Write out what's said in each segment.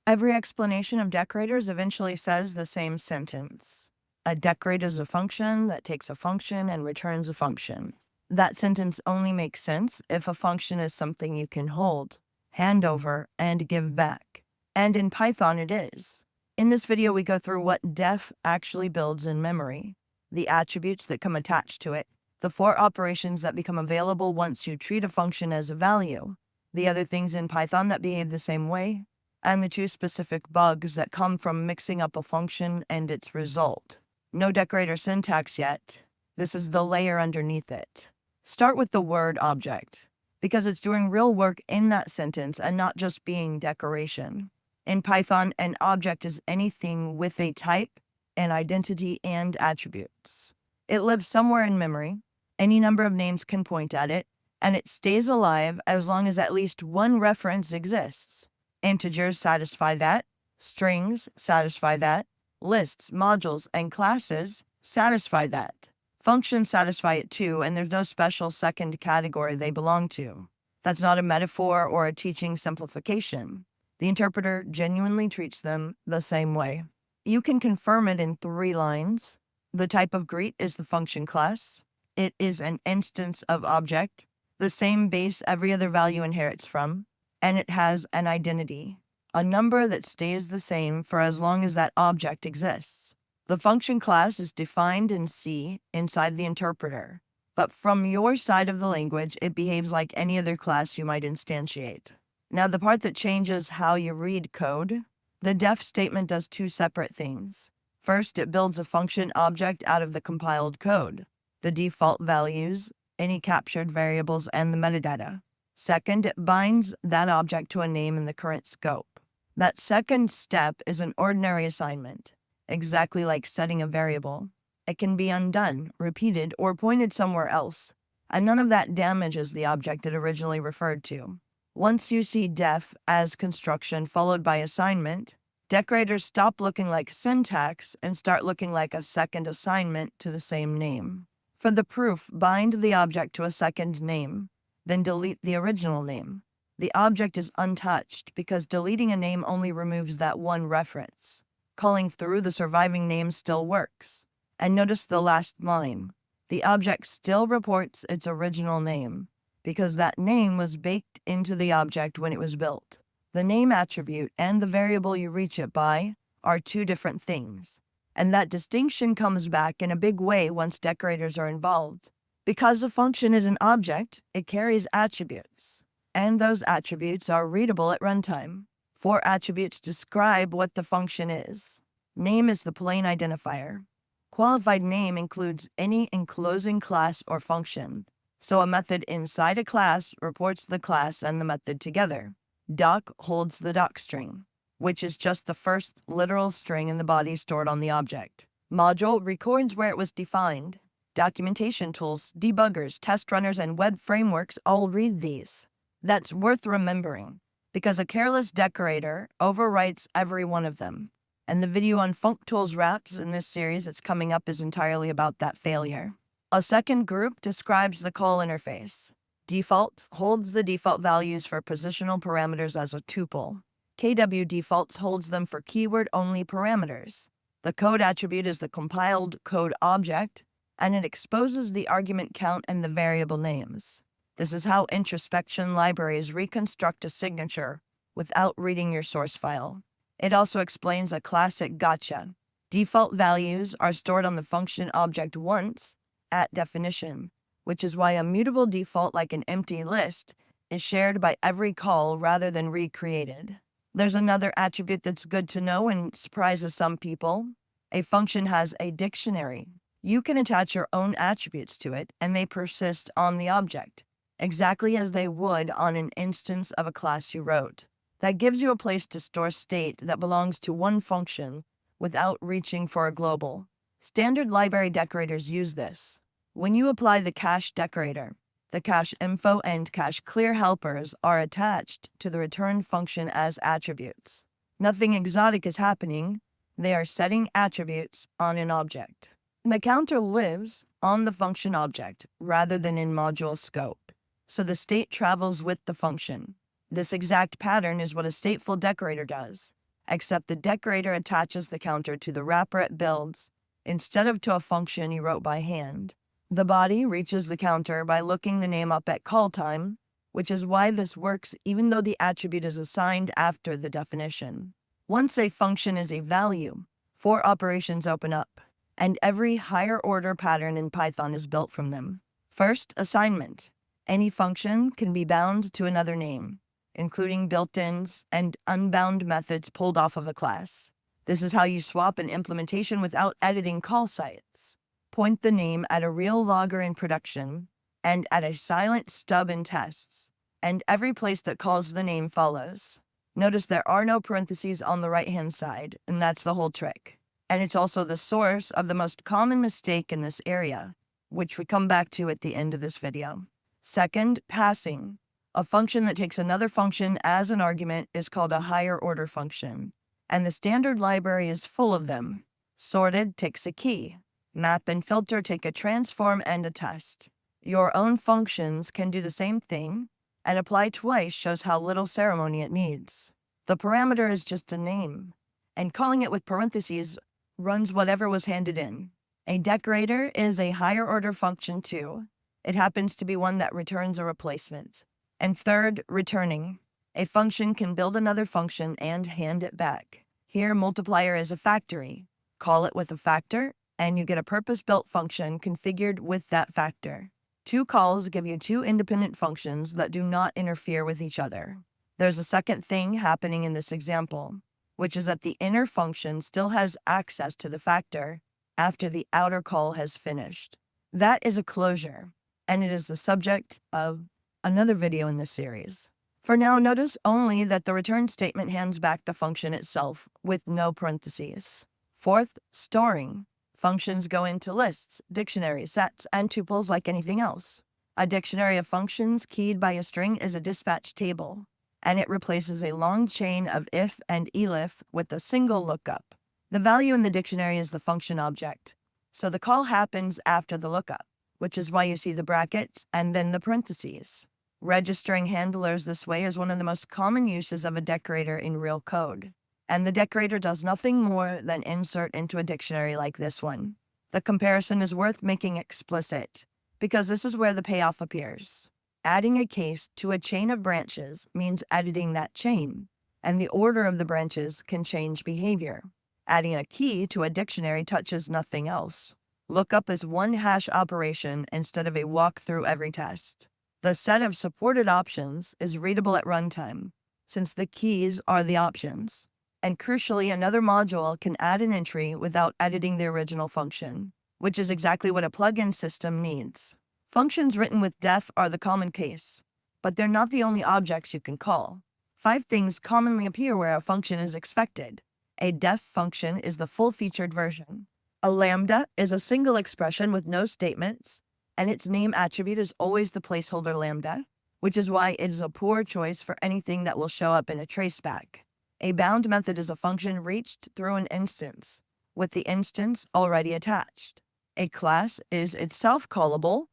Every explanation of decorators eventually says the same sentence. A decorator is a function that takes a function and returns a function. That sentence only makes sense if a function is something you can hold, hand over, and give back. And in Python it is. In this video, we go through what def actually builds in memory, the attributes that come attached to it, the 4 operations that become available once you treat a function as a value, the other things in Python that behave the same way, and the 2 specific bugs that come from mixing up a function and its result. No decorator syntax yet. This is the layer underneath it. Start with the word object, because it's doing real work in that sentence and not just being decoration. In Python, an object is anything with a type, an identity, and attributes. It lives somewhere in memory. Any number of names can point at it, and it stays alive as long as at least one reference exists. Integers satisfy that, strings satisfy that, lists, modules, and classes satisfy that. Functions satisfy it too, and there's no special second category they belong to. That's not a metaphor or a teaching simplification. The interpreter genuinely treats them the same way. You can confirm it in 3 lines. The type of greet is the function class. It is an instance of object, the same base every other value inherits from, and it has an identity, a number that stays the same for as long as that object exists. The function class is defined in C inside the interpreter, but from your side of the language, it behaves like any other class you might instantiate. Now, the part that changes how you read code, the def statement does 2 separate things. First, it builds a function object out of the compiled code, the default values, any captured variables, and the metadata. Second, it binds that object to a name in the current scope. That second step is an ordinary assignment, exactly like setting a variable. It can be undone, repeated, or pointed somewhere else, and none of that damages the object it originally referred to. Once you see def as construction followed by assignment, decorators stop looking like syntax and start looking like a second assignment to the same name. For the proof, bind the object to a second name, then delete the original name. The object is untouched because deleting a name only removes that one reference. Calling through the surviving name still works. And notice the last line. The object still reports its original name, because that name was baked into the object when it was built. The name attribute and the variable you reach it by are 2 different things, and that distinction comes back in a big way once decorators are involved. Because a function is an object, it carries attributes, and those attributes are readable at runtime. 4 attributes describe what the function is. Name is the plain identifier. Qualified name includes any enclosing class or function. So a method inside a class reports the class and the method together. Doc holds the docstring, which is just the first literal string in the body stored on the object. Module records where it was defined. Documentation tools, debuggers, test runners, and web frameworks all read these. That's worth remembering, because a careless decorator overwrites every one of them. And the video on functools wraps in this series that's coming up is entirely about that failure. A second group describes the call interface. Default holds the default values for positional parameters as a tuple. KW defaults holds them for keyword-only parameters. The code attribute is the compiled code object, and it exposes the argument count and the variable names. This is how introspection libraries reconstruct a signature without reading your source file. It also explains a classic gotcha. Default values are stored on the function object once, at definition, which is why a mutable default like an empty list is shared by every call rather than recreated. There's another attribute that's good to know and surprises some people. A function has a dictionary. You can attach your own attributes to it, and they persist on the object, exactly as they would on an instance of a class you wrote. That gives you a place to store state that belongs to one function without reaching for a global. Standard library decorators use this. When you apply the cache decorator, the cache info and cache clear helpers are attached to the return function as attributes. Nothing exotic is happening. They are setting attributes on an object. The counter lives on the function object rather than in module scope, so the state travels with the function. This exact pattern is what a stateful decorator does. except the decorator attaches the counter to the wrapper it builds instead of to a function you wrote by hand. The body reaches the counter by looking the name up at call time, which is why this works even though the attribute is assigned after the definition. Once a function is a value, 4 operations open up, and every higher order pattern in Python is built from them. First, assignment. Any function can be bound to another name, including built-ins and unbound methods pulled off of a class. This is how you swap an implementation without editing call sites. Point the name at a real logger in production and at a silent stub in tests, and every place that calls the name follows. Notice there are no parentheses on the right-hand side, and that's the whole trick. And it's also the source of the most common mistake in this area, which we come back to at the end of this video. Second, passing. A function that takes another function as an argument is called a higher order function, and the standard library is full of them. Sorted takes a key. Map and filter take a transform and a test. Your own functions can do the same thing, and apply twice shows how little ceremony it needs. The parameter is just a name, and calling it with parentheses runs whatever was handed in. A decorator is a higher order function too. It happens to be one that returns a replacement. And third, returning. A function can build another function and hand it back. Here, multiplier is a factory. Call it with a factor, and you get a purpose-built function configured with that factor. 2 calls give you 2 independent functions that do not interfere with each other. There's a second thing happening in this example, which is that the inner function still has access to the factor after the outer call has finished. That is a closure, and it is the subject of another video in this series. For now, notice only that the return statement hands back the function itself with no parentheses. Fourth, storing. Functions go into lists, dictionaries, sets, and tuples like anything else. A dictionary of functions keyed by a string is a dispatch table, and it replaces a long chain of if and elif with a single lookup. The value in the dictionary is the function object, so the call happens after the lookup, which is why you see the brackets and then the parentheses. Registering handlers this way is one of the most common uses of a decorator in real code, and the decorator does nothing more than insert into a dictionary like this one. The comparison is worth making explicit, because this is where the payoff appears. Adding a case to a chain of branches means editing that chain, and the order of the branches can change behavior. Adding a key to a dictionary touches nothing else. Lookup is one hash operation instead of a walk through every test. The set of supported options is readable at runtime, since the keys are the options. And crucially, another module can add an entry without editing the original function, which is exactly what a plugin system needs. Functions written with def are the common case, but they're not the only objects you can call. 5 things commonly appear where a function is expected. A def function is the full-featured version. A lambda is a single expression with no statements, and its name attribute is always the placeholder lambda, which is why it is a poor choice for anything that will show up in a traceback. A bound method is a function reached through an instance, with the instance already attached. A class is itself callable,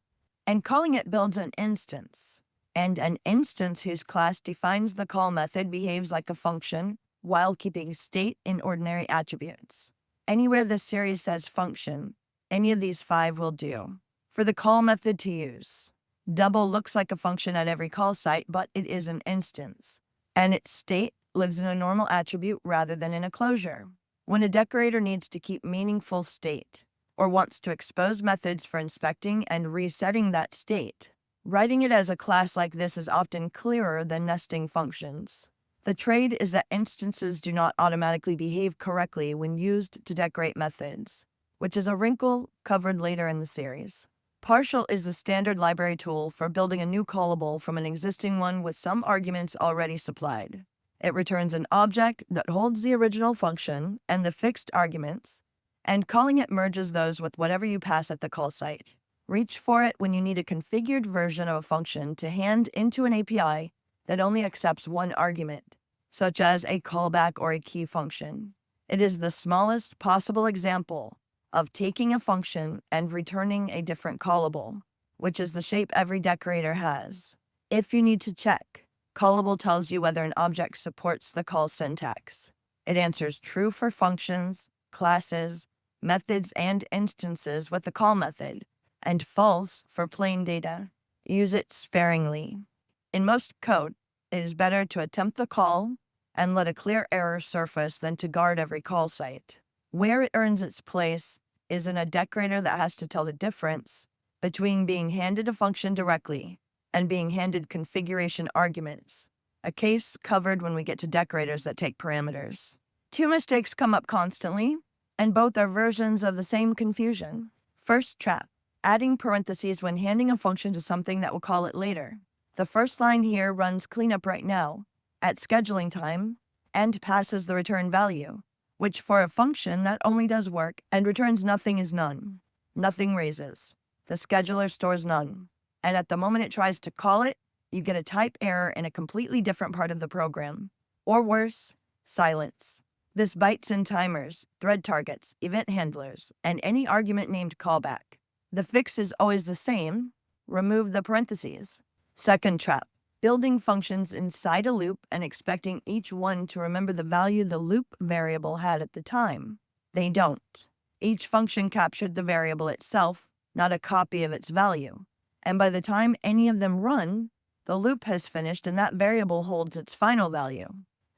and calling it builds an instance. And an instance whose class defines the call method behaves like a function while keeping state in ordinary attributes. Anywhere this series says function, any of these 5 will do. For the call method to use, double looks like a function at every call site, but it is an instance, and its state lives in a normal attribute rather than in a closure. When a decorator needs to keep meaningful state, or wants to expose methods for inspecting and resetting that state, writing it as a class like this is often clearer than nesting functions. The trade is that instances do not automatically behave correctly when used to decorate methods, which is a wrinkle covered later in the series. Partial is the standard library tool for building a new callable from an existing one with some arguments already supplied. It returns an object that holds the original function and the fixed arguments, and calling it merges those with whatever you pass at the call site. Reach for it when you need a configured version of a function to hand into an API that only accepts one argument, such as a callback or a key function. It is the smallest possible example of taking a function and returning a different callable, which is the shape every decorator has. If you need to check, callable tells you whether an object supports the call syntax. It answers true for functions, classes, methods, and instances with the call method, and false for plain data. Use it sparingly. In most code, it is better to attempt the call and let a clear error surface than to guard every call site. Where it earns its place is in a decorator that has to tell the difference between being handed a function directly and being handed configuration arguments, a case covered when we get to decorators that take parameters. Two mistakes come up constantly, and both are versions of the same confusion. First trap, adding parentheses when handing a function to something that will call it later. The first line here runs cleanup right now, at scheduling time, and passes the return value, which for a function that only does work and returns nothing is none. Nothing raises. The scheduler stores none. And at the moment it tries to call it, you get a type error in a completely different part of the program. Or worse, silence. This bites in timers, thread targets, event handlers, and any argument named callback. The fix is always the same. Remove the parentheses. Second trap, building functions inside a loop and expecting each one to remember the value the loop variable had at the time. They don't. Each function captured the variable itself, not a copy of its value. And by the time any of them run, the loop has finished and that variable holds its final value.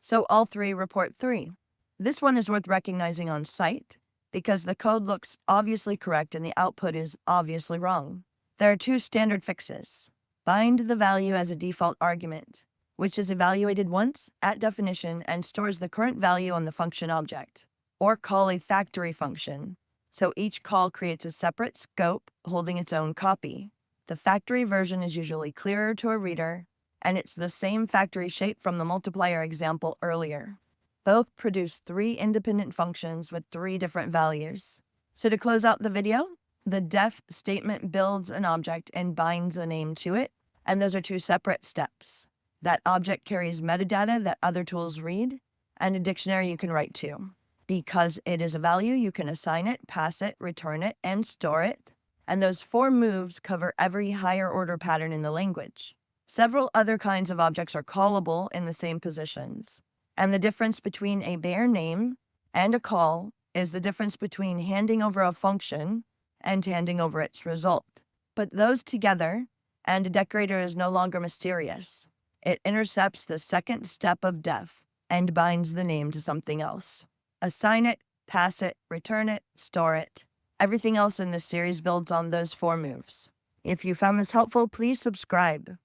So all three report 3. This one is worth recognizing on site because the code looks obviously correct and the output is obviously wrong. There are 2 standard fixes. Bind the value as a default argument, which is evaluated once at definition and stores the current value on the function object. Or call a factory function, so each call creates a separate scope holding its own copy. The factory version is usually clearer to a reader, and it's the same factory shape from the multiplier example earlier. Both produce 3 independent functions with 3 different values. So to close out the video, the def statement builds an object and binds a name to it, and those are 2 separate steps. That object carries metadata that other tools read, and a dictionary you can write to. Because it is a value, you can assign it, pass it, return it, and store it. And those 4 moves cover every higher order pattern in the language. Several other kinds of objects are callable in the same positions. And the difference between a bare name and a call is the difference between handing over a function and handing over its result. Put those together, and a decorator is no longer mysterious. It intercepts the second step of def and binds the name to something else. Assign it, pass it, return it, store it. Everything else in this series builds on those 4 moves. If you found this helpful, please subscribe.